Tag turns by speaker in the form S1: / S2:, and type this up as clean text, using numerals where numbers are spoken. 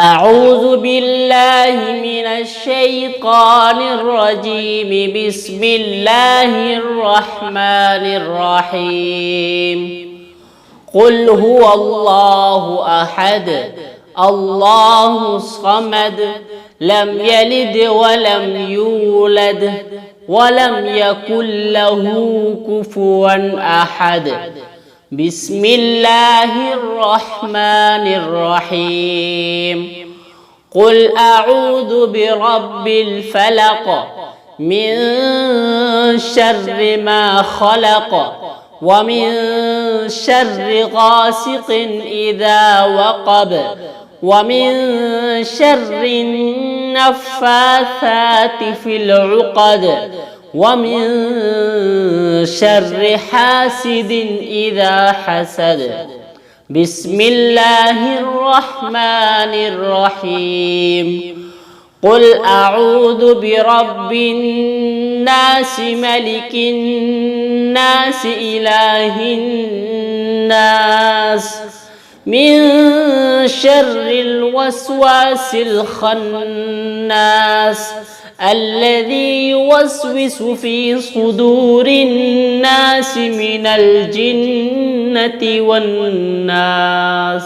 S1: أعوذ بالله من الشيطان الرجيم. بسم الله الرحمن الرحيم. قل هو الله أحد الله الصمد لم يلد ولم يولد ولم يكن له كفوا أحد. بسم الله الرحمن الرحيم. قل أعوذ برب الفلق من شر ما خلق ومن شر غاسق إذا وقب ومن شر النفاثات في العقد ومن شر حاسد إذا حسد. بسم الله الرحمن الرحيم. قل أعوذ برب الناس ملك الناس إله الناس من شر الوسواس الخناس الذي يوسوس في صدور الناس من الجنة والناس.